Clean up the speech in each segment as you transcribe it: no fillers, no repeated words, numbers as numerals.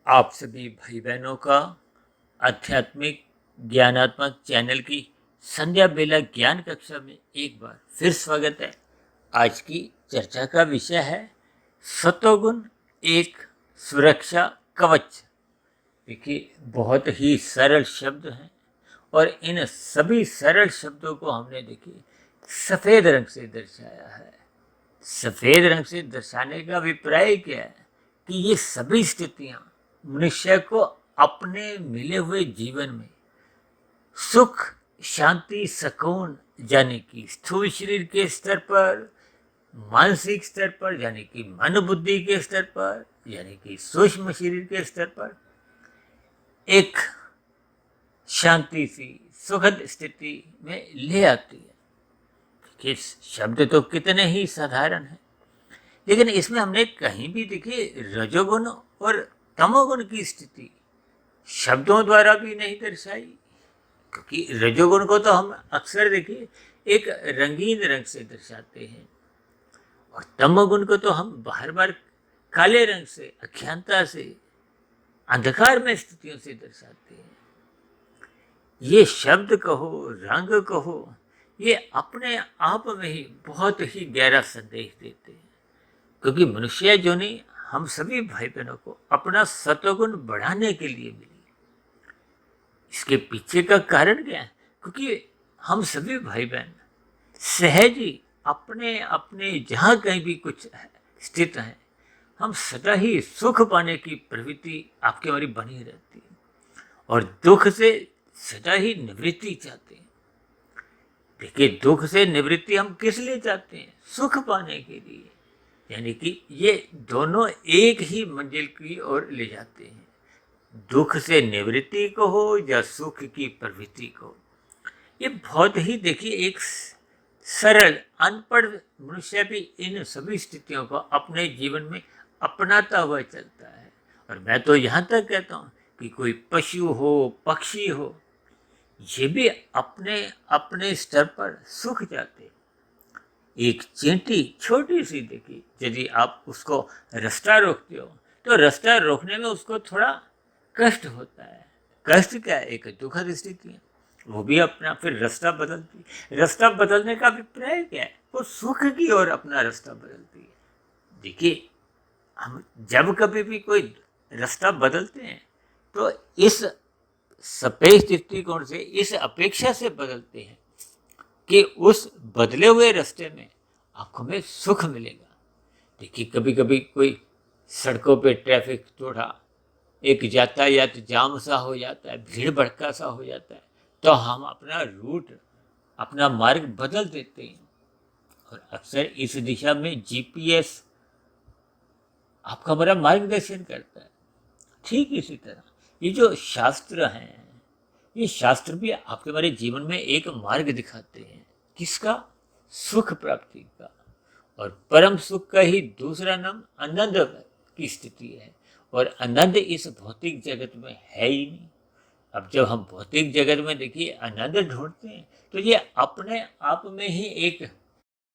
आप सभी भाई बहनों का आध्यात्मिक ज्ञानात्मक चैनल की संध्या बेला ज्ञान कक्षा में एक बार फिर स्वागत है। आज की चर्चा का विषय है सतोगुण एक सुरक्षा कवच। देखिए, बहुत ही सरल शब्द हैं और इन सभी सरल शब्दों को हमने देखिए सफेद रंग से दर्शाया है। सफेद रंग से दर्शाने का अभिप्राय क्या है कि ये सभी स्थितियां मनुष्य को अपने मिले हुए जीवन में सुख, शांति, सुकून यानी कि स्थूल शरीर के स्तर पर, मानसिक स्तर पर यानी कि मन बुद्धि के स्तर पर, यानी कि सूक्ष्म शरीर के स्तर पर एक शांति सी सुखद स्थिति में ले आती है। कि शब्द तो कितने ही साधारण हैं, लेकिन इसमें हमने कहीं भी देखिए रजोगुण और तमोगुण की स्थिति शब्दों द्वारा भी नहीं दर्शाई। क्योंकि रजोगुण को तो हम अक्सर देखिए एक रंगीन रंग से दर्शाते हैं और तमोगुण को तो हम बार बार काले रंग से, अज्ञानता से, अंधकार में स्थितियों से दर्शाते हैं। ये शब्द कहो, रंग कहो, ये अपने आप में ही बहुत ही गहरा संदेश देते हैं। क्योंकि मनुष्य जो नहीं, हम सभी भाई बहनों को अपना सतोगुण बढ़ाने के लिए मिली। इसके पीछे का कारण क्या है? क्योंकि हम सभी भाई बहन सहज ही अपने अपने जहाँ कहीं भी कुछ स्थित हैं, हम सदा ही सुख पाने की प्रवृत्ति आपके हमारी बनी रहती है और दुख से सदा ही निवृत्ति चाहते हैं। देखिए, दुख से निवृत्ति हम किस लिए चाहते हैं? सुख पाने के लिए। यानी कि ये दोनों एक ही मंजिल की ओर ले जाते हैं। दुख से निवृत्ति को हो या सुख की प्रवृत्ति को, ये बहुत ही देखिए एक सरल अनपढ़ मनुष्य भी इन सभी स्थितियों को अपने जीवन में अपनाता हुआ चलता है। और मैं तो यहाँ तक कहता हूँ कि कोई पशु हो, पक्षी हो, ये भी अपने अपने स्तर पर सुख चाहते हैं। एक चींटी छोटी सी देखी, यदि आप उसको रास्ता रोकते हो तो रास्ता रोकने में उसको थोड़ा कष्ट होता है। कष्ट क्या है? एक दुखद स्थिति है। वो भी अपना फिर रास्ता बदलती है। रास्ता बदलने का अभिप्राय क्या है? वो सुख की ओर अपना रास्ता बदलती है। देखिए, हम जब कभी भी कोई रास्ता बदलते हैं तो इस सापेक्ष दृष्टिकोण से, इस अपेक्षा से बदलते हैं कि उस बदले हुए रास्ते में आपको में सुख मिलेगा। देखिए, कभी कभी कोई सड़कों पे ट्रैफिक थोड़ा एक यातायात जाम सा हो जाता है, भीड़ भड़का सा हो जाता है, तो हम अपना रूट, अपना मार्ग बदल देते हैं। और अक्सर इस दिशा में जीपीएस आपका बड़ा मार्गदर्शन करता है। ठीक इसी तरह ये जो शास्त्र हैं, ये शास्त्र भी आपके हमारे जीवन में एक मार्ग दिखाते हैं। किसका? सुख प्राप्ति का। और परम सुख का ही दूसरा नाम आनंद की स्थिति है। और आनंद इस भौतिक जगत में है ही नहीं। अब जब हम भौतिक जगत में देखिए आनंद ढूंढते हैं तो ये अपने आप में ही एक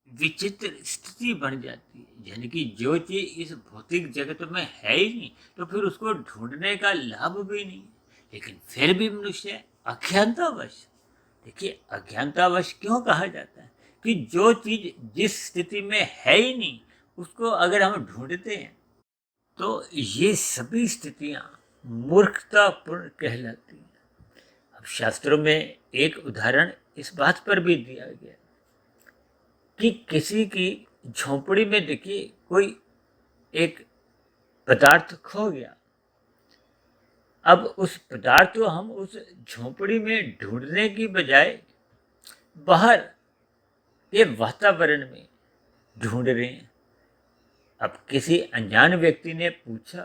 विचित्र स्थिति बन जाती है। यानी कि जो चीज इस भौतिक जगत में है ही नहीं, तो फिर उसको ढूंढने का लाभ भी नहीं। लेकिन फिर भी मनुष्य अज्ञानतावश, देखिए अज्ञानतावश क्यों कहा जाता है? कि जो चीज जिस स्थिति में है ही नहीं, उसको अगर हम ढूंढते हैं तो ये सभी स्थितियां मूर्खतापूर्ण कहलाती हैं। अब शास्त्रों में एक उदाहरण इस बात पर भी दिया गया कि किसी की झोंपड़ी में देखिए कोई एक पदार्थ खो गया। अब उस पदार्थ को हम उस झोंपड़ी में ढूंढने की बजाय बाहर के वातावरण में ढूंढ रहे हैं। अब किसी अनजान व्यक्ति ने पूछा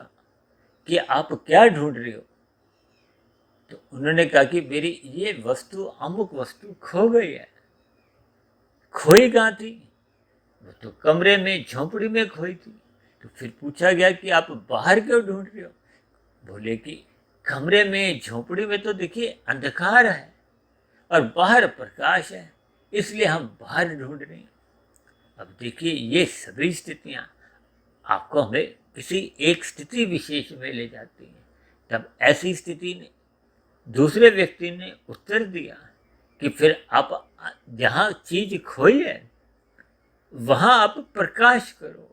कि आप क्या ढूंढ रहे हो? तो उन्होंने कहा कि मेरी ये वस्तु, अमुक वस्तु खो गई है। खोई कहाँ थी? वो तो कमरे में, झोंपड़ी में खोई थी। तो फिर पूछा गया कि आप बाहर क्यों ढूंढ रहे हो? बोले कि कमरे में, झोंपड़ी में तो देखिए अंधकार है और बाहर प्रकाश है, इसलिए हम बाहर ढूंढ रहे हैं। अब देखिए, ये सभी स्थितियां आपको हमें किसी एक स्थिति विशेष में ले जाती हैं। तब ऐसी स्थिति में दूसरे व्यक्ति ने उत्तर दिया कि फिर आप जहाँ चीज खोई है वहाँ आप प्रकाश करो,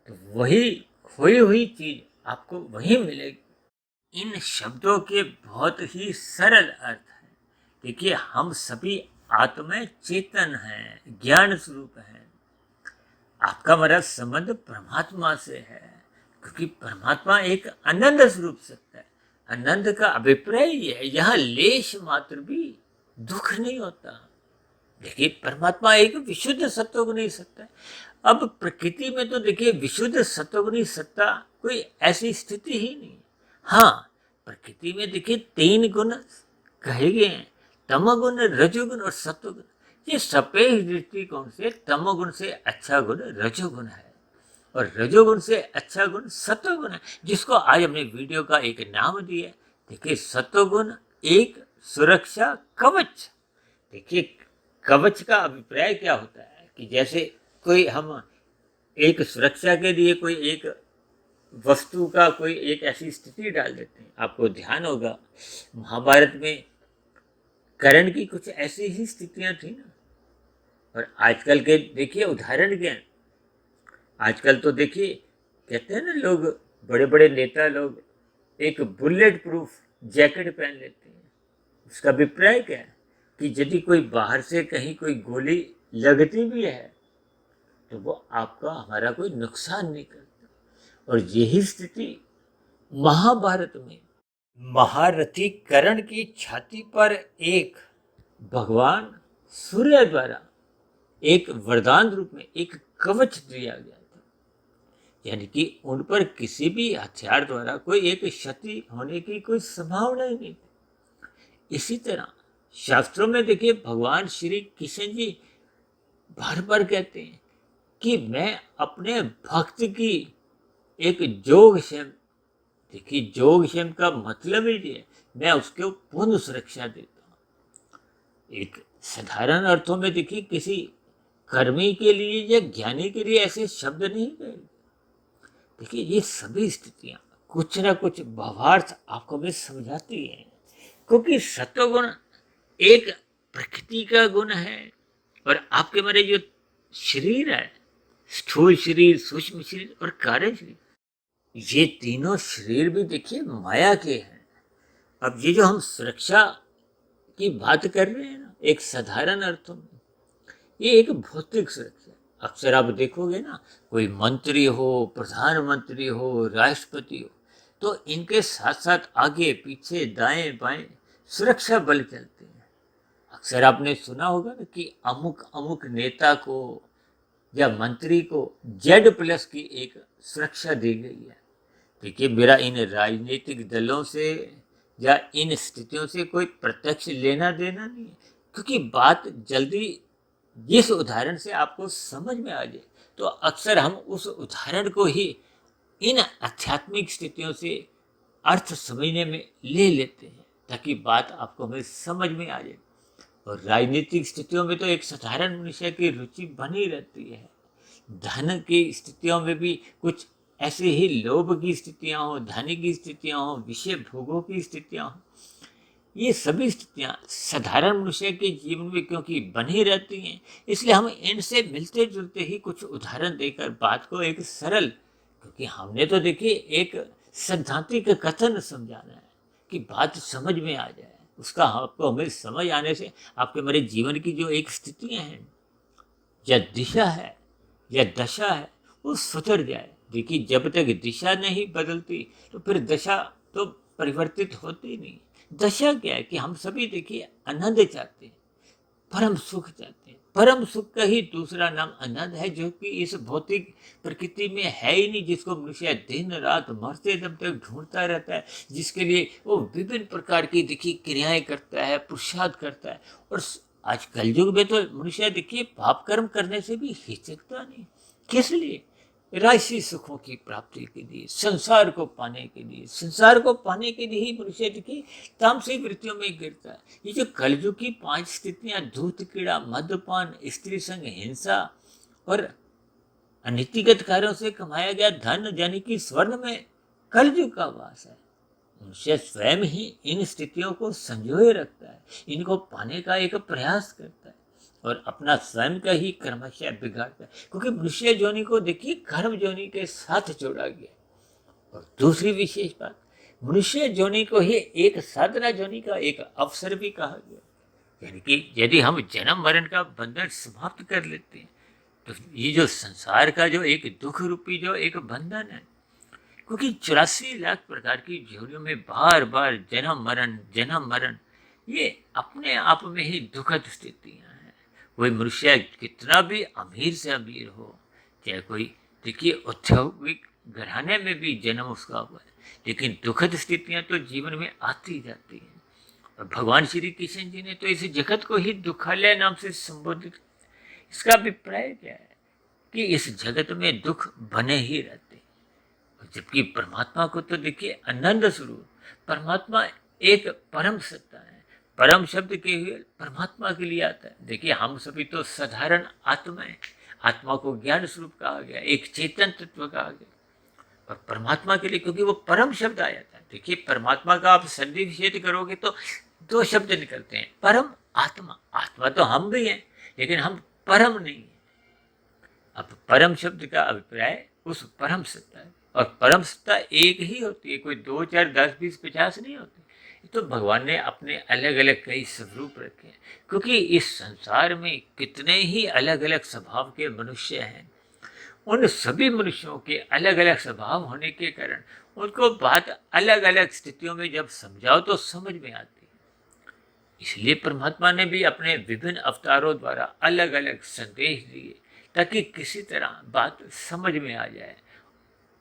तो वही खोई हुई चीज आपको वही मिलेगी। इन शब्दों के बहुत ही सरल अर्थ हैं। देखिए, हम सभी आत्मा चेतन हैं, ज्ञान स्वरूप हैं। आपका मेरा संबंध परमात्मा से है, क्योंकि परमात्मा एक आनंद स्वरूप सत्य है। आनंद का अभिप्राय ये है, यहाँ लेश मात्र भी दुख नहीं होता। देखिए, परमात्मा एक विशुद्ध सत्वगुणी सत्ता है। अब प्रकृति में तो देखिए विशुद्ध सत्वगुणी सत्ता कोई ऐसी स्थिति ही नहीं। हाँ, प्रकृति में देखिए 3 गुण कहे गए हैं, तमोगुण, रजोगुण और सत्वगुण। ये सफेद दृष्टिकोण से तमोगुण से अच्छा गुण रजोगुण है और रजोगुण से अच्छा गुण सत्वगुण है, जिसको आज हमने वीडियो का एक नाम दिया है। देखिए, सत्वगुण एक सुरक्षा कवच। देखिए, कवच का अभिप्राय क्या होता है कि जैसे कोई हम एक सुरक्षा के लिए कोई एक वस्तु का कोई एक ऐसी स्थिति डाल देते हैं। आपको ध्यान होगा महाभारत में कर्ण की कुछ ऐसी ही स्थितियां थी ना। और आजकल के देखिए उदाहरण क्या है। आजकल तो देखिए कहते हैं ना लोग, बड़े बड़े नेता लोग एक बुलेट प्रूफ जैकेट पहन लेते हैं। उसका अभिप्राय क्या है कि यदि कोई बाहर से कहीं कोई गोली लगती भी है तो वो आपका हमारा कोई नुकसान नहीं करता। और यही स्थिति महाभारत में महारथी कर्ण की छाती पर एक भगवान सूर्य द्वारा एक वरदान रूप में एक कवच दिया गया था। यानी कि उन पर किसी भी हथियार द्वारा कोई एक क्षति होने की कोई संभावना ही नहीं थी। इसी तरह शास्त्रों में देखिए भगवान श्री कृष्ण जी बार बार कहते हैं कि मैं अपने भक्त की एक जोगक्षेम, देखिए जोगक्षेम का मतलब ही है मैं उसको पूर्ण सुरक्षा देता हूँ। एक साधारण अर्थों में देखिए किसी कर्मी के लिए या ज्ञानी के लिए ऐसे शब्द नहीं कहे। देखिए, ये सभी स्थितियां कुछ ना कुछ भावार्थ आपको भी समझाती हैं, क्योंकि सत्वगुण एक प्रकृति का गुण है और आपके मेरे जो शरीर है, स्थूल शरीर, सूक्ष्म शरीर और कारण शरीर, ये तीनों शरीर भी देखिए माया के हैं। अब ये जो हम सुरक्षा की बात कर रहे हैं ना, एक साधारण अर्थों में ये एक भौतिक सुरक्षा। अक्सर आप देखोगे ना, कोई मंत्री हो, प्रधानमंत्री हो, राष्ट्रपति हो, तो इनके साथ साथ आगे पीछे दाएं बाएं सुरक्षा बल चलते हैं। अक्सर आपने सुना होगा ना कि अमुक अमुक नेता को या मंत्री को Z+ की एक सुरक्षा दी गई है। देखिए, मेरा इन राजनीतिक दलों से या इन स्थितियों से कोई प्रत्यक्ष लेना देना नहीं है, क्योंकि बात जल्दी जिस उदाहरण से आपको समझ में आ जाए तो अक्सर हम उस उदाहरण को ही इन आध्यात्मिक स्थितियों से अर्थ समझने में ले लेते हैं, ताकि बात आपको हमें समझ में आ जाए। और राजनीतिक स्थितियों में तो एक साधारण मनुष्य की रुचि बनी रहती है। धन की स्थितियों में भी कुछ ऐसे ही लोभ की स्थितियां हो, धन की स्थितियां हो, विषय भोगों की स्थितियां हो, ये सभी स्थितियां साधारण मनुष्य के जीवन में क्योंकि बनी रहती हैं, इसलिए हम इनसे मिलते जुलते ही कुछ उदाहरण देकर बात को एक सरल, क्योंकि हमने तो देखिए एक सैद्धांतिक कथन समझाना है कि बात समझ में आ जाए। उसका आपको हमें समझ आने से आपके मेरे जीवन की जो एक स्थितियां हैं या दिशा है या दशा है वो सुधर जाए। देखिए, जब तक दिशा नहीं बदलती तो फिर दशा तो परिवर्तित होती नहीं। दशा क्या है कि हम सभी देखिए आनंद चाहते हैं, परम सुख चाहते हैं। परम सुख का ही दूसरा नाम आनंद है, जो कि इस भौतिक प्रकृति में है ही नहीं, जिसको मनुष्य दिन रात मरते दम तक ढूंढता रहता है, जिसके लिए वो विभिन्न प्रकार की देखिए क्रियाएं करता है, पुरुषार्थ करता है। और आज कलयुग में तो मनुष्य देखिए पाप कर्म करने से भी हिचकता नहीं। किस लिए? राशि सुखों की प्राप्ति के लिए, संसार को पाने के लिए। संसार को पाने के लिए ही मनुष्य देखिए तामसिक वृत्तियों में गिरता है। ये जो कलयुग की 5 स्थितियां, धूर्त, कीड़ा, मद्यपान, स्त्री संग, हिंसा और अनीतिगत कार्यों से कमाया गया धन, यानी कि स्वर्ण में कलयुग का वास है। मनुष्य स्वयं ही इन स्थितियों को संजोए रखता है, इनको पाने का एक प्रयास करता है और अपना स्वयं का ही क्रमशः बिगाड़ता है, क्योंकि मनुष्य जोनि को देखिए कर्म जोनि के साथ जोड़ा गया। और दूसरी विशेष बात, मनुष्य जोनि को ही एक साधना जोनि का एक अवसर भी कहा गया। यानी कि यदि हम जन्म मरण का बंधन समाप्त कर लेते हैं तो ये जो संसार का जो एक दुख रूपी जो एक बंधन है, क्योंकि 84 लाख प्रकार की जोनियों में बार बार जन्म मरण ये अपने आप में ही दुखद स्थितियां हैं। कोई मनुष्य कितना भी अमीर से अमीर हो, चाहे कोई देखिए औद्योगिक घराने में भी जन्म उसका हुआ है, लेकिन दुखद स्थितियां तो जीवन में आती जाती हैं। और भगवान श्री कृष्ण जी ने तो इस जगत को ही दुखालय नाम से संबोधित। इसका अभिप्राय क्या है कि इस जगत में दुख बने ही रहते हैं, जबकि परमात्मा को तो देखिए आनंद स्वरूप परमात्मा एक परम सत्ता है। परम शब्द के हुए परमात्मा के लिए आता है। देखिए हम सभी तो साधारण आत्माएं, आत्मा को ज्ञान स्वरूप कहा गया, एक चेतन तत्व कहा गया। और परमात्मा के लिए क्योंकि वो परम शब्द आया था। देखिए परमात्मा का आप संधि विच्छेद करोगे तो दो शब्द निकलते हैं, परम आत्मा। आत्मा तो हम भी हैं, लेकिन हम परम नहीं है। अब परम शब्द का अभिप्राय उस परम सत्ता है, और परम सत्ता एक ही होती है, कोई 2 4 10 20 50 नहीं होती। तो भगवान ने अपने अलग अलग कई स्वरूप रखे हैं, क्योंकि इस संसार में कितने ही अलग अलग स्वभाव के मनुष्य हैं। उन सभी मनुष्यों के अलग अलग स्वभाव होने के कारण उनको बात अलग अलग स्थितियों में जब समझाओ तो समझ में आती है। इसलिए परमात्मा ने भी अपने विभिन्न अवतारों द्वारा अलग अलग संदेश दिए, ताकि किसी तरह बात समझ में आ जाए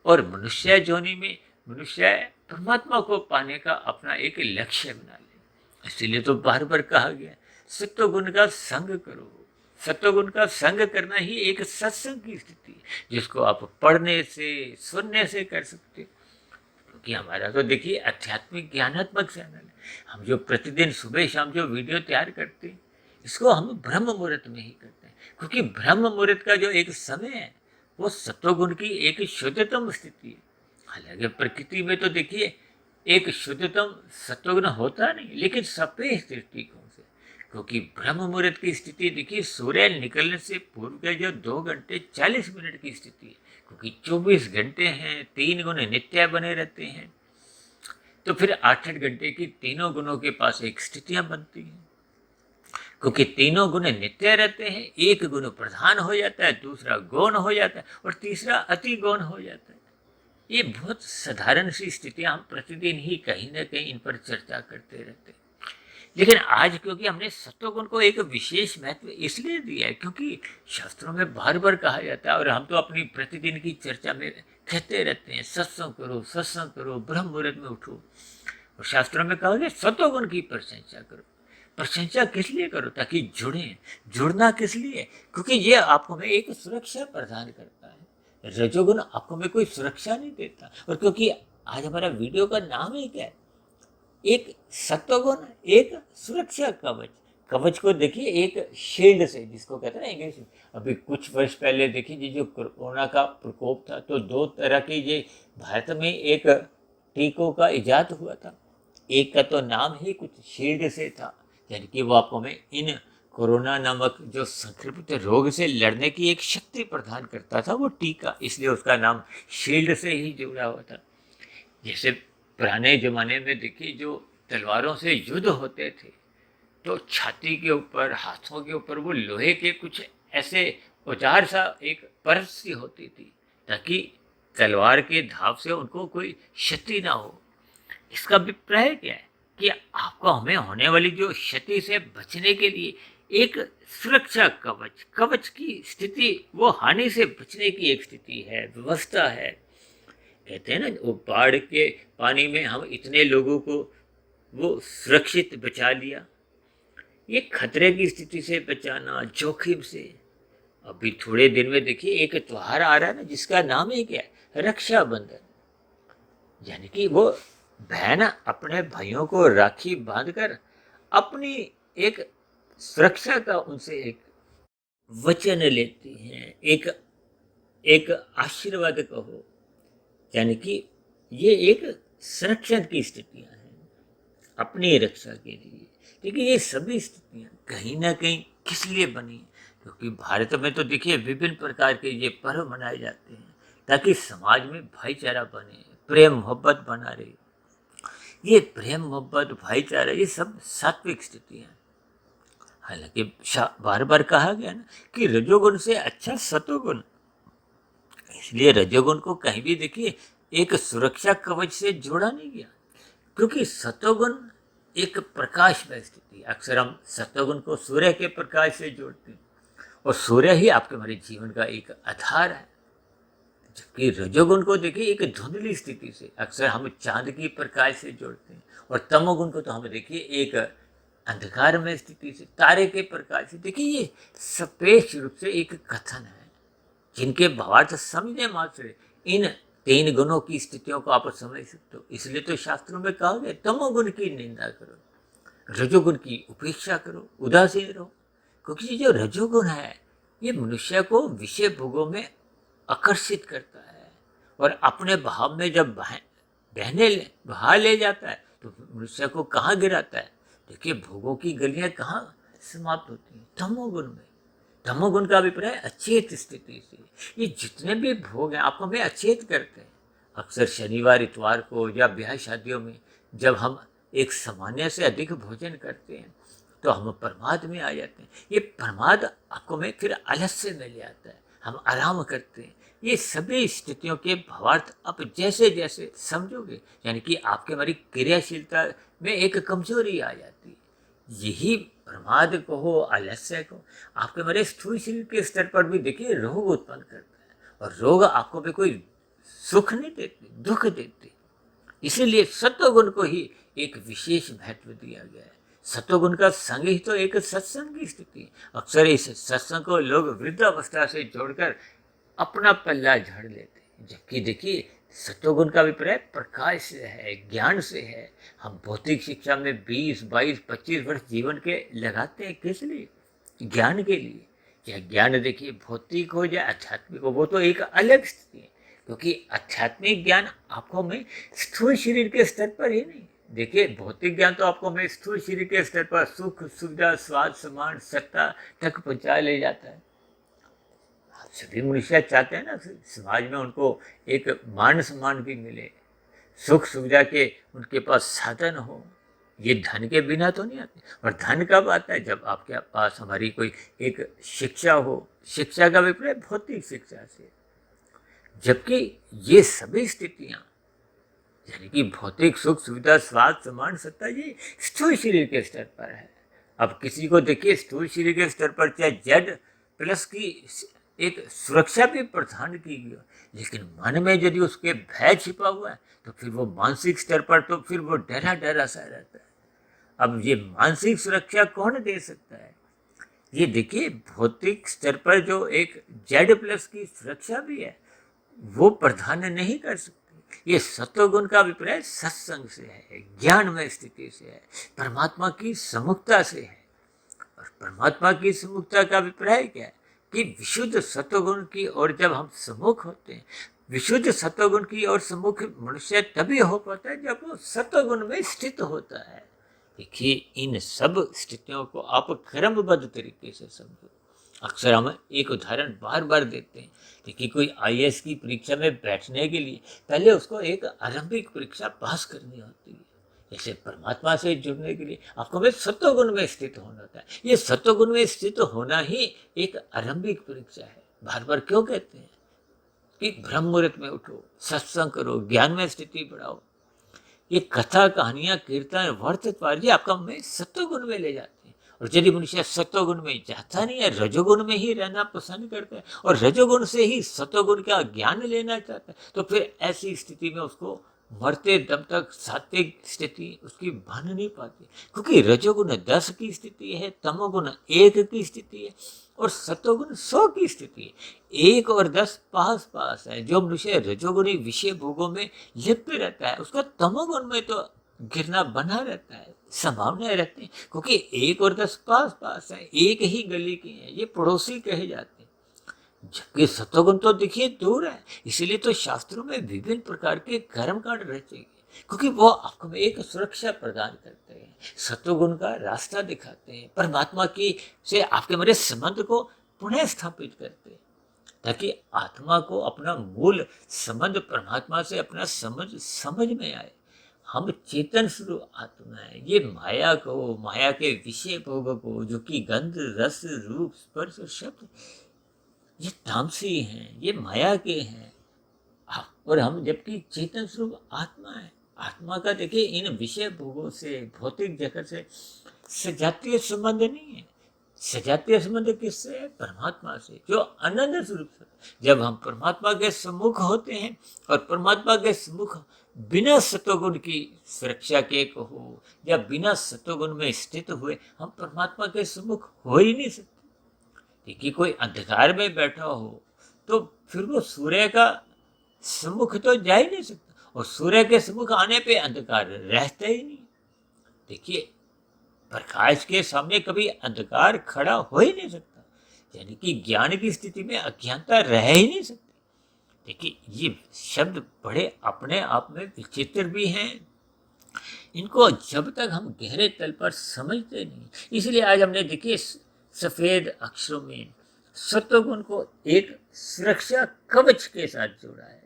और मनुष्य जोनि में मनुष्य परमात्मा को पाने का अपना एक लक्ष्य बना ले। इसीलिए तो बार बार कहा गया सत्वगुण का संग करो। सत्वगुण का संग करना ही एक सत्संग की स्थिति है, जिसको आप पढ़ने से सुनने से कर सकते हो। क्योंकि हमारा तो देखिए आध्यात्मिक ज्ञानात्मक चैनल है। हम जो प्रतिदिन सुबह शाम जो वीडियो तैयार करते हैं, इसको हम ब्रह्म मुहूर्त में ही करते हैं, क्योंकि ब्रह्म मुहूर्त का जो एक समय है वो सत्वगुण की एक शुद्धतम स्थिति है। हालांकि प्रकृति में तो देखिए एक शुद्धतम सत्वगुण होता नहीं, लेकिन सापेक्ष दृष्टिकोण से, क्योंकि ब्रह्म मुहूर्त की स्थिति देखिए सूर्य निकलने से पूर्व के जो 2 घंटे 40 मिनट की स्थिति है, क्योंकि 24 घंटे हैं, 3 गुण नित्य बने रहते हैं, तो फिर 8-8 घंटे की तीनों गुणों के पास एक स्थितियां बनती हैं। क्योंकि तीनों गुण नित्य रहते हैं, एक गुण प्रधान हो जाता है, दूसरा गौण हो जाता है और तीसरा अति गौण हो जाता है। ये बहुत साधारण सी स्थितियां हम प्रतिदिन ही कहीं ना कहीं इन पर चर्चा करते रहते हैं। लेकिन आज क्योंकि हमने सत्वगुण को एक विशेष महत्व इसलिए दिया है, क्योंकि शास्त्रों में बार बार कहा जाता है और हम तो अपनी प्रतिदिन की चर्चा में कहते रहते हैं सत्संग करो, ब्रह्म मुहूर्त में उठो। और शास्त्रों में कहा गया सत्वगुण की प्रशंसा करो। प्रशंसा किस लिए करो? ताकि जुड़े। जुड़ना किस लिए? क्योंकि ये आपको में एक सुरक्षा प्रदान करता है। रजोगुण आपको में कोई सुरक्षा नहीं देता। और क्योंकि आज हमारा वीडियो का नाम ही क्या है, एक सत्वगुण एक सुरक्षा कवच। कवच को देखिए एक शील्ड से, जिसको कहते हैं ना इंग्लिश में। अभी कुछ वर्ष पहले देखिए ये जो कोरोना का प्रकोप था, तो 2 तरह के ये भारत में एक टीकों का इजाद हुआ था। एक का तो नाम ही कुछ शील्ड से था, यानी कि वो आपको में इन कोरोना नामक जो संक्रमित रोग से लड़ने की एक शक्ति प्रदान करता था वो टीका, इसलिए उसका नाम शील्ड से ही जुड़ा हुआ था। जैसे पुराने जमाने में देखिए जो तलवारों से युद्ध होते थे, तो छाती के ऊपर, हाथों के ऊपर वो लोहे के कुछ ऐसे औजार सा एक परत सी होती थी, ताकि तलवार के धाव से उनको कोई क्षति ना हो। इसका अभिप्राय क्या है कि आपको हमें होने वाली जो क्षति से बचने के लिए एक सुरक्षा कवच, कवच की स्थिति वो हानि से बचने की एक स्थिति है, व्यवस्था है। कहते हैं ना वो बाढ़ के पानी में हम इतने लोगों को वो सुरक्षित बचा लिया। ये खतरे की स्थिति से बचाना, जोखिम से। अभी थोड़े दिन में देखिए एक त्योहार आ रहा है ना, जिसका नाम ही क्या है, रक्षाबंधन। यानी कि वो बहन अपने भाइयों को राखी बांधकर अपनी एक सुरक्षा का उनसे एक वचन लेती हैं, एक आशीर्वाद कहो। यानी कि ये एक संरक्षण की स्थितियां हैं, अपनी रक्षा के लिए। देखिए ये सभी स्थितियां कहीं ना कहीं किस लिए बनी हैं? क्योंकि भारत में तो देखिए विभिन्न प्रकार के ये पर्व मनाए जाते हैं ताकि समाज में भाईचारा बने, प्रेम मोहब्बत बना रहे। ये प्रेम मोहब्बत भाईचारा ये सब सात्विक स्थितियां हैं। हालांकि बार बार कहा गया ना कि रजोगुण से अच्छा सतोगुण, इसलिए रजोगुण को कहीं भी देखिए एक सुरक्षा कवच से जोड़ा नहीं गया, क्योंकि सतोगुण एक प्रकाशमय स्थिति। अक्सर हम सतोगुण को सूर्य के प्रकाश से जोड़ते हैं और सूर्य ही आपके हमारे जीवन का एक आधार है। जबकि रजोगुण को देखिए एक धुंधली स्थिति से अक्सर हम चांद की प्रकाश से जोड़ते हैं और तमोगुण को तो हम देखिए एक अंधकार में स्थिति से, तारे के प्रकाश से। देखिए ये सापेक्ष रूप से एक कथन है जिनके भावार्थ समझने मात्र इन तीन गुणों की स्थितियों को आप समझ सकते हो। इसलिए तो शास्त्रों में कहा गया तमोगुण की निंदा करो, रजोगुण की उपेक्षा करो, उदासीन रहो। क्योंकि जो रजोगुण है ये मनुष्य को विषय भोगों में आकर्षित करता है और अपने भाव में जब बहा ले जाता है तो मनुष्य को कहाँ गिराता है? देखिए भोगों की गलियां कहाँ समाप्त होती हैं? तमोगुण में। तमोगुण का अभिप्राय अचेत स्थिति से। ये जितने भी भोग हैं आपको हमें अचेत करते हैं। अक्सर शनिवार इतवार को या ब्याह शादियों में जब हम एक सामान्य से अधिक भोजन करते हैं तो हम प्रमाद में आ जाते हैं। ये प्रमाद आपको में फिर आलस्य में ले आता है, हम आराम करते हैं। ये सभी स्थितियों के भावार्थ आप जैसे जैसे समझोगे यानी कि आपके हमारी क्रियाशीलता में एक कमजोरी आ जाती है। यही प्रमाद को हो, आलस्य को आपके हमारे स्थूल शरीर के स्तर पर भी देखिए रोग उत्पन्न करता है और रोग आपको भी कोई सुख नहीं देते, दुख देते। इसीलिए सत्वगुण को ही एक विशेष महत्व दिया गया है। सत्वगुण का संग ही तो एक सत्संग की स्थिति है। अक्सर इस सत्संग को लोग वृद्धावस्था से जोड़कर अपना पल्ला झाड़ लेते हैं, जबकि देखिए सत्वगुण का अभिप्राय प्रकाश से है, ज्ञान से है। हम भौतिक शिक्षा में 20, 22, 25 वर्ष जीवन के लगाते हैं किस लिए? ज्ञान के लिए। चाहे ज्ञान देखिए भौतिक हो या आध्यात्मिक हो, वो तो एक अलग स्थिति है। क्योंकि आध्यात्मिक ज्ञान आपको में स्थूल शरीर के स्तर पर ही नहीं, देखिए भौतिक ज्ञान तो आपको में स्थूल शरीर के स्तर पर सुख सुविधा स्वाद सम्मान सत्ता तक पहुंचा ले जाता है। सभी मनुष्य चाहते हैं ना समाज में उनको एक मान सम्मान भी मिले, सुख सुविधा के उनके पास साधन हो। ये धन के बिना तो नहीं आते। और धन कब आता है? जब आपके पास हमारी कोई एक शिक्षा हो। शिक्षा का अभिप्राय भौतिक शिक्षा से। जबकि ये सभी स्थितियां यानी कि भौतिक सुख सुविधा स्वाद सम्मान सत्ता ये स्थूल शरीर के स्तर पर है। अब किसी को देखिए स्थूल शरीर के स्तर पर चाहे जेड प्लस की एक सुरक्षा भी प्रदान की गई, लेकिन मन में यदि उसके भय छिपा हुआ है तो फिर वो मानसिक स्तर पर तो फिर वो डरा डरा सा रहता है। अब ये मानसिक सुरक्षा कौन दे सकता है? ये देखिए भौतिक स्तर पर जो एक जेड प्लस की सुरक्षा भी है वो प्रदान नहीं कर सकती। ये सत्वगुण का अभिप्राय सत्संग से है, ज्ञानमय स्थिति से है, परमात्मा की सम्मुखता से है। और परमात्मा की सम्मुखता का अभिप्राय क्या है कि विशुद्ध सत्वगुण की ओर जब हम सम्मुख होते हैं, विशुद्ध सत्वगुण की ओर सम्मुख मनुष्य तभी हो पाता है जब वो सत्वगुण में स्थित होता है। देखिए इन सब स्थितियों को आप क्रमबद्ध तरीके से समझो। अक्सर हम एक उदाहरण बार बार देते हैं। देखिए कोई आईएएस की परीक्षा में बैठने के लिए पहले उसको एक आरंभिक परीक्षा पास करनी होती है। जैसे परमात्मा से जुड़ने के लिए आपको में सत्वगुण में स्थित होना होता है। ये सत्वगुण में स्थित होना ही एक आरंभिक परीक्षा है। बार बार क्यों कहते हैं कि ब्रह्म मुहूर्त में उठो, सत्संग करो, ज्ञान में स्थिति बढ़ाओ। ये कथा कहानियां कीर्तन वर्तत्वार ये आपका में सत्वगुण में ले जाते हैं। और यदि मनुष्य सत्वगुण में जाता नहीं है, रजोगुण में ही रहना पसंद करता है और रजोगुण से ही सत्वगुण का ज्ञान लेना चाहता है, तो फिर ऐसी स्थिति में उसको मरते दम तक सात्विक स्थिति उसकी बन नहीं पाती। क्योंकि रजोगुण 10 की स्थिति है, तमोगुण 1 की स्थिति है और सत्वगुण 100 की स्थिति है। 1 और 10 पास पास है। जो मनुष्य रजोगुणी विषय भोगों में लिप्त रहता है उसका तमोगुण में तो गिरना बना रहता है, संभावनाएं रहती है। क्योंकि 1 और 10 पास पास है, एक ही गली की है, ये पड़ोसी कहे जाते हैं। जबकि सत्वगुण तो देखिए दूर है। इसीलिए तो शास्त्रों में विभिन्न प्रकार के कर्म कांड रचे गए। क्योंकि वो आपको में एक सुरक्षा प्रदान करते हैं, सत्वगुण का रास्ता दिखाते हैं, परमात्मा की से आपके मेरे संबंध को पुनः स्थापित करते हैं, ताकि आत्मा को अपना मूल संबंध परमात्मा से अपना समझ में आए। हम चेतन स्वरूप आत्मा है, ये माया को, माया के विषय भोग को, जो कि गंध रस रूप स्पर्श और शब्द, ये तामसी हैं, ये माया के हैं। और हम जबकि चेतन स्वरूप आत्मा है। आत्मा का देखिए इन विषय भोगों से, भौतिक जगत से सजातीय संबंध नहीं है। सजातीय संबंध किससे है? परमात्मा से, जो अनंत स्वरूप से। जब हम परमात्मा के सम्मुख होते हैं, और परमात्मा के सम्मुख बिना सत्वगुण की सुरक्षा के कहो या बिना सत्वगुण में स्थित हुए हम परमात्मा के सम्मुख हो ही नहीं सकते। देखिए कोई अंधकार में बैठा हो तो फिर वो सूर्य का सम्मुख तो जा ही नहीं सकता, और सूर्य के सम्मुख आने पे अंधकार रहता ही नहीं। देखिए प्रकाश के सामने कभी अंधकार खड़ा हो ही नहीं सकता, यानी कि ज्ञान की स्थिति में अज्ञानता रह ही नहीं सकती। देखिए ये शब्द बड़े अपने आप में विचित्र भी हैं, इनको जब तक हम गहरे तल पर समझते नहीं, इसलिए आज हमने देखिए सफेद अक्षरों में सत्वगुण को एक सुरक्षा कवच के साथ जोड़ा है।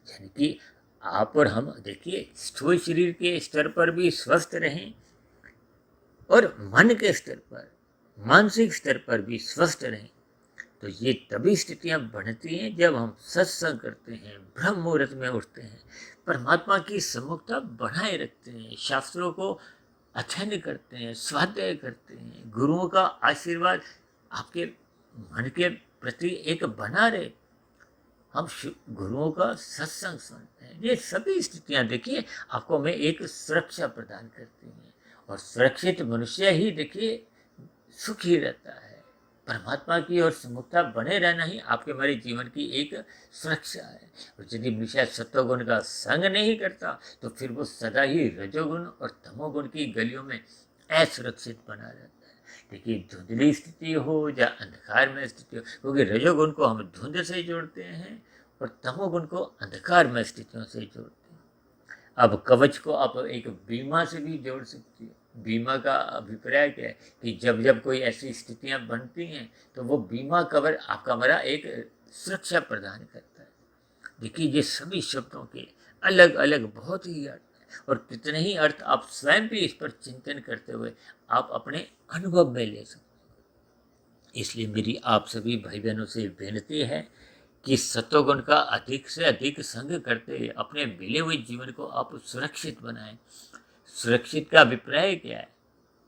यानी कि आप और हम देखिए स्थूल शरीर के स्तर पर भी स्वस्थ रहें, और मन के स्तर पर, मानसिक स्तर पर भी स्वस्थ रहें, तो ये तभी स्थितियां बनती हैं जब हम सत्संग करते हैं, ब्रह्म मुहूर्त में उठते हैं, परमात्मा की सम्मुखता बनाए रखते हैं, शास्त्रों को अध्ययन करते हैं, स्वाध्याय करते हैं, गुरुओं का आशीर्वाद आपके मन के प्रति एक बना रहे, हम गुरुओं का सत्संग सुनते हैं। ये सभी स्थितियां देखिए आपको में एक सुरक्षा प्रदान करती हैं, और सुरक्षित मनुष्य ही देखिए सुखी रहता है। परमात्मा की और सम्मुखता बने रहना ही आपके हमारे जीवन की एक सुरक्षा है। और यदि मनुष्य सत्वगुण का संग नहीं करता तो फिर वो सदा ही रजोगुण और तमोगुण की गलियों में असुरक्षित बना रहता है। देखिए धुंधली स्थिति हो या अंधकार में स्थिति हो, क्योंकि रजोगुण को हम धुंध से जोड़ते हैं और तमोगुण को अंधकार में स्थितियों से जोड़ते हैं। अब कवच को आप एक बीमा से भी जोड़ सकती हो। बीमा का अभिप्राय क्या है कि जब जब कोई ऐसी स्थितियां बनती हैं तो वो बीमा कवर आपका हमारा एक सुरक्षा प्रदान करता है। देखिए ये सभी शब्दों के अलग अलग बहुत ही अर्थ हैं, और कितने ही अर्थ आप स्वयं भी इस पर चिंतन करते हुए आप अपने अनुभव में ले सकते हैं। इसलिए मेरी आप सभी भाई बहनों से विनती है कि सत्वगुण का अधिक से अधिक संग करते हुए अपने मिले हुए जीवन को आप सुरक्षित बनाएं। सुरक्षित का अभिप्राय क्या है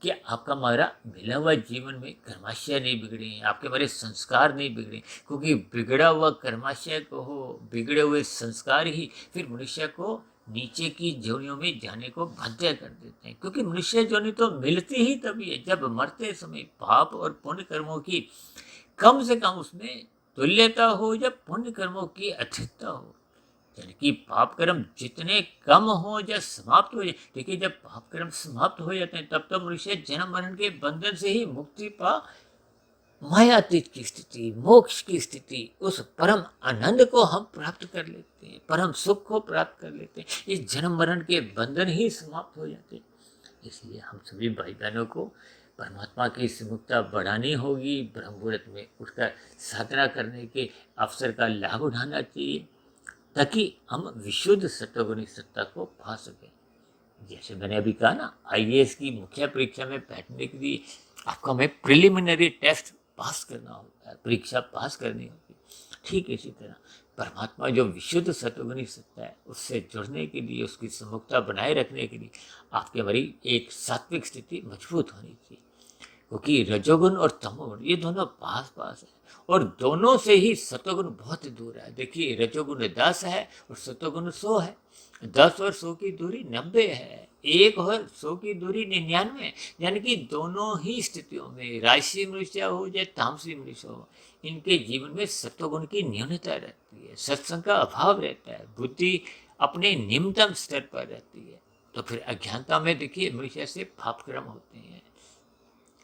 कि आपका हमारा मिला हुआ जीवन में कर्माशय नहीं बिगड़े, आपके हमारे संस्कार नहीं बिगड़े, क्योंकि बिगड़ा हुआ कर्माशय को हो, बिगड़े हुए संस्कार ही फिर मनुष्य को नीचे की जोनियों में जाने को बाध्य कर देते हैं। क्योंकि मनुष्य जोनि तो मिलती ही तभी है जब मरते समय पाप और पुण्य कर्मों की कम से कम उसमें तुल्यता हो या पुण्य कर्मों की अधिकता हो। यानी कि पाप कर्म जितने कम हो या समाप्त हो जाए, देखिए जब पाप कर्म समाप्त हो जाते हैं तब तो मनुष्य जन्म मरण के बंधन से ही मुक्ति पा मायातीत की स्थिति, मोक्ष की स्थिति, उस परम आनंद को हम प्राप्त कर लेते हैं, परम सुख को प्राप्त कर लेते हैं। इस जन्म मरण के बंधन ही समाप्त हो जाते हैं। इसलिए हम सभी भाई बहनों को परमात्मा की सम्मुखता बढ़ानी होगी। ब्रह्म मुहूर्त में उठकर साधना करने के अवसर का लाभ उठाना चाहिए, ताकि हम विशुद्ध सत्वगुणी सत्ता को पा सकें। जैसे मैंने अभी कहा ना, आईएएस की मुख्य परीक्षा में बैठने के लिए आपको हमें प्रिलिमिनरी टेस्ट पास करना होता है, परीक्षा पास करनी होती है। ठीक इसी तरह परमात्मा जो विशुद्ध सत्वगुणी सत्ता है, उससे जुड़ने के लिए, उसकी सम्मुखता बनाए रखने के लिए आपके हमारी एक सात्विक स्थिति मजबूत होनी चाहिए। क्योंकि रजोगुण और तमोगुण ये दोनों पास पास है, और दोनों से ही सत्वगुण बहुत दूर है। देखिए रजोगुण 10 है और सत्वगुण 100 है। 10 और 100 की दूरी 90 है, 1 और 100 की दूरी 99 है। यानी कि दोनों ही स्थितियों में, राजसी मनुष्य हो या तामसी मनुष्य हो, इनके जीवन में सत्वगुण की न्यूनता रहती है, सत्संग का अभाव रहता है, बुद्धि अपने निम्नतम स्तर पर रहती है। तो फिर अज्ञानता में देखिए मनुष्य से पाप कर्म होते हैं।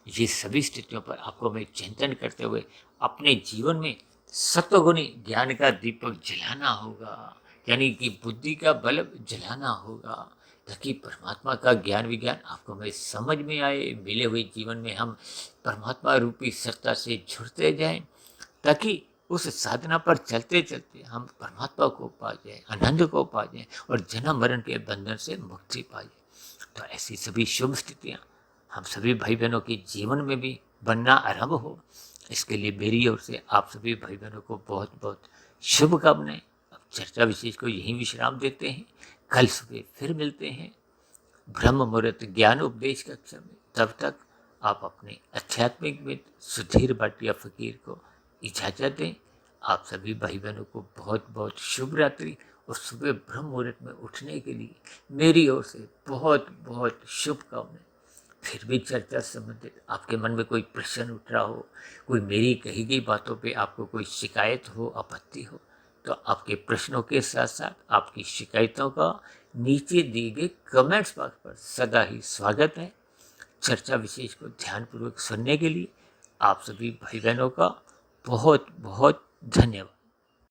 ये सभी स्थितियों पर आपको मैं चिंतन करते हुए अपने जीवन में सत्वगुणी ज्ञान का दीपक जलाना होगा। यानी कि बुद्धि का बल्ब जलाना होगा, ताकि परमात्मा का ज्ञान विज्ञान आपको हमें समझ में आए। मिले हुए जीवन में हम परमात्मा रूपी सत्ता से जुड़ते जाएं, ताकि उस साधना पर चलते चलते हम परमात्मा को पा जाए, आनंद को पा जाए और जन्म मरण के बंधन से मुक्ति पा जाए। तो ऐसी सभी शुभ स्थितियाँ हम सभी भाई बहनों के जीवन में भी बनना आरंभ हो, इसके लिए मेरी ओर से आप सभी भाई बहनों को बहुत बहुत शुभकामनाएं। अब चर्चा विशेष को यहीं विश्राम देते हैं। कल सुबह फिर मिलते हैं ब्रह्म मुहूर्त ज्ञान उपदेश कक्षा में। तब तक आप अपने आध्यात्मिक मित्र सुधीर भाटिया फकीर को इजाजत दें। आप सभी भाई बहनों को बहुत बहुत शुभ रात्रि और सुबह ब्रह्म मुहूर्त में उठने के लिए मेरी ओर से बहुत बहुत शुभकामनाएं। फिर भी चर्चा से संबंधित आपके मन में कोई प्रश्न उठ रहा हो, कोई मेरी कही गई बातों पे आपको कोई शिकायत हो, आपत्ति हो, तो आपके प्रश्नों के साथ साथ आपकी शिकायतों का नीचे दिए गए कमेंट्स बॉक्स पर सदा ही स्वागत है। चर्चा विशेष को ध्यानपूर्वक सुनने के लिए आप सभी भाई बहनों का बहुत बहुत धन्यवाद।